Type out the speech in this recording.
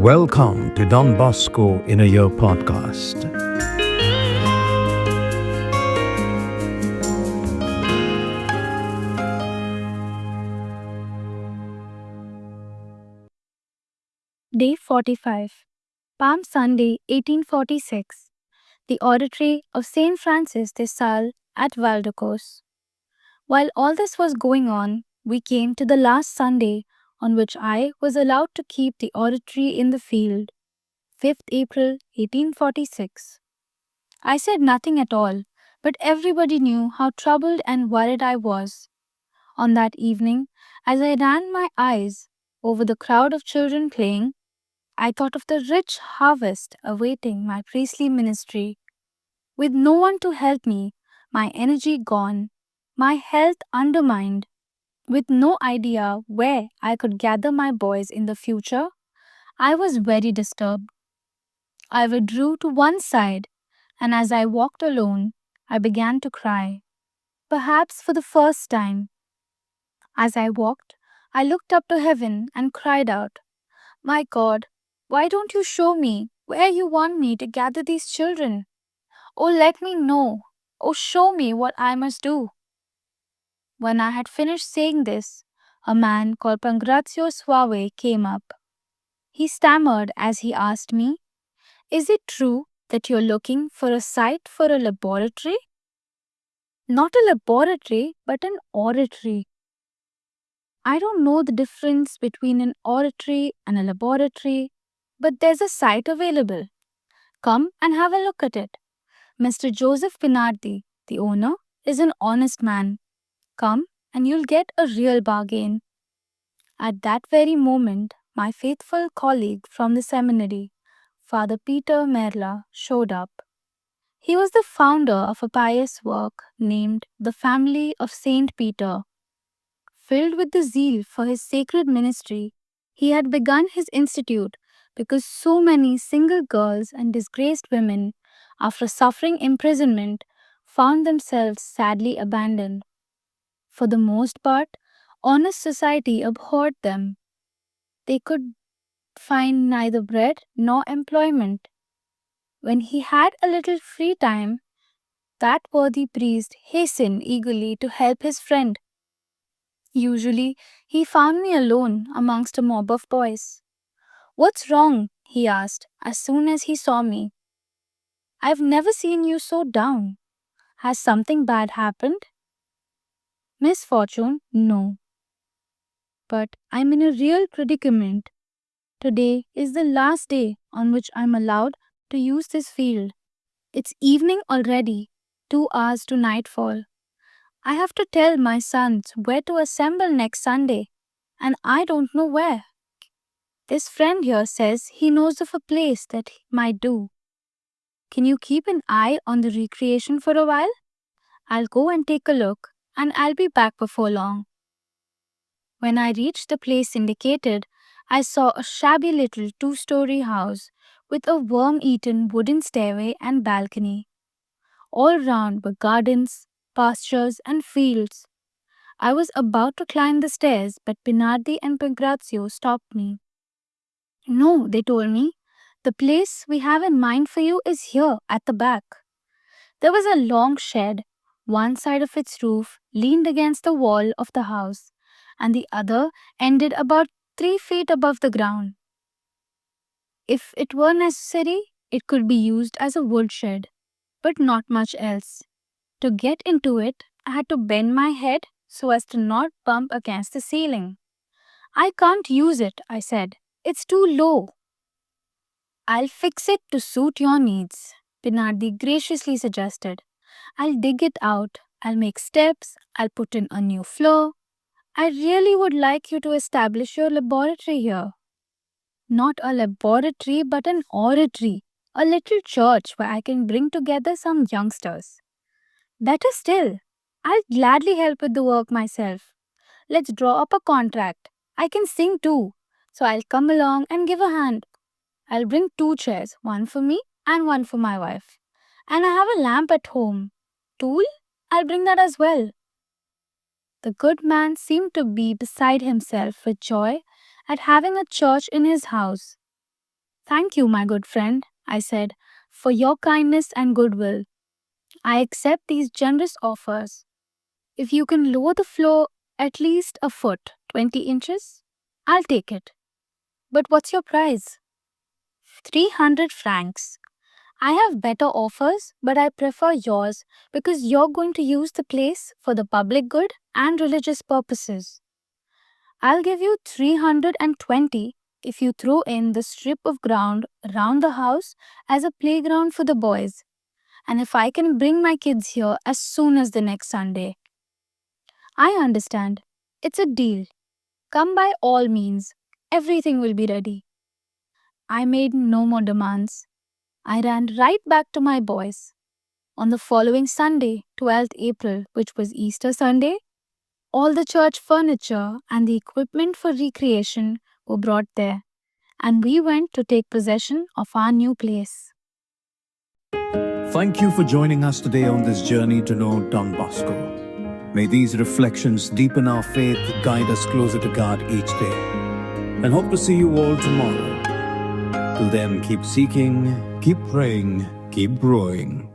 Welcome to Don Bosco in a Year podcast. Day 45, Palm Sunday, 1846. The Oratory of St. Francis de Sales at Valdecos. While all this was going on, we came to the last Sunday on which I was allowed to keep the oratory in the field, 5th April 1846. I said nothing at all, but everybody knew how troubled and worried I was. On that evening, as I ran my eyes over the crowd of children playing, I thought of the rich harvest awaiting my priestly ministry. With no one to help me, my energy gone, my health undermined, with no idea where I could gather my boys in the future, I was very disturbed. I withdrew to one side, and as I walked alone, I began to cry, perhaps for the first time. As I walked, I looked up to heaven and cried out, My God, why don't you show me where you want me to gather these children? Oh, let me know. Oh, show me what I must do. When I had finished saying this, a man called Pangrazio Suave came up. He stammered as he asked me, Is it true that you're looking for a site for a laboratory? Not a laboratory, but an oratory. I don't know the difference between an oratory and a laboratory, but there's a site available. Come and have a look at it. Mr. Joseph Pinardi, the owner, is an honest man. Come and you'll get a real bargain. At that very moment, my faithful colleague from the seminary, Father Peter Merla, showed up. He was the founder of a pious work named The Family of Saint Peter. Filled with the zeal for his sacred ministry, he had begun his institute because so many single girls and disgraced women, after suffering imprisonment, found themselves sadly abandoned. For the most part, honest society abhorred them. They could find neither bread nor employment. When he had a little free time, that worthy priest hastened eagerly to help his friend. Usually, he found me alone amongst a mob of boys. What's wrong? He asked as soon as he saw me. I've never seen you so down. Has something bad happened? Misfortune? No. But I'm in a real predicament. Today is the last day on which I'm allowed to use this field. It's evening already, 2 hours to nightfall. I have to tell my sons where to assemble next Sunday, and I don't know where. This friend here says he knows of a place that might do. Can you keep an eye on the recreation for a while? I'll go and take a look, and I'll be back before long. When I reached the place indicated, I saw a shabby little 2-story house with a worm-eaten wooden stairway and balcony. All round were gardens, pastures, and fields. I was about to climb the stairs, but Pinardi and Pangrazio stopped me. No, they told me, the place we have in mind for you is here at the back. There was a long shed. One side of its roof leaned against the wall of the house, and the other ended about 3 feet above the ground. If it were necessary, it could be used as a woodshed, but not much else. To get into it, I had to bend my head so as to not bump against the ceiling. I can't use it, I said. It's too low. I'll fix it to suit your needs, Pinardi graciously suggested. I'll dig it out, I'll make steps, I'll put in a new floor. I really would like you to establish your laboratory here. Not a laboratory, but an oratory, a little church where I can bring together some youngsters. Better still, I'll gladly help with the work myself. Let's draw up a contract. I can sing too, so I'll come along and give a hand. I'll bring 2 chairs, one for me and one for my wife. And I have a lamp at home. Tool? I'll bring that as well. The good man seemed to be beside himself with joy at having a church in his house. Thank you, my good friend, I said, for your kindness and goodwill. I accept these generous offers. If you can lower the floor at least a foot, 20 inches, I'll take it. But what's your price? 300 francs. I have better offers, but I prefer yours because you're going to use the place for the public good and religious purposes. I'll give you 320 if you throw in the strip of ground around the house as a playground for the boys, and if I can bring my kids here as soon as the next Sunday. I understand. It's a deal. Come by all means. Everything will be ready. I made no more demands. I ran right back to my boys. On the following Sunday, 12th April, which was Easter Sunday, all the church furniture and the equipment for recreation were brought there, and we went to take possession of our new place. Thank you for joining us today on this journey to know Don Bosco. May these reflections deepen our faith, guide us closer to God each day, and hope to see you all tomorrow. Till then, keep seeking, keep praying, keep growing.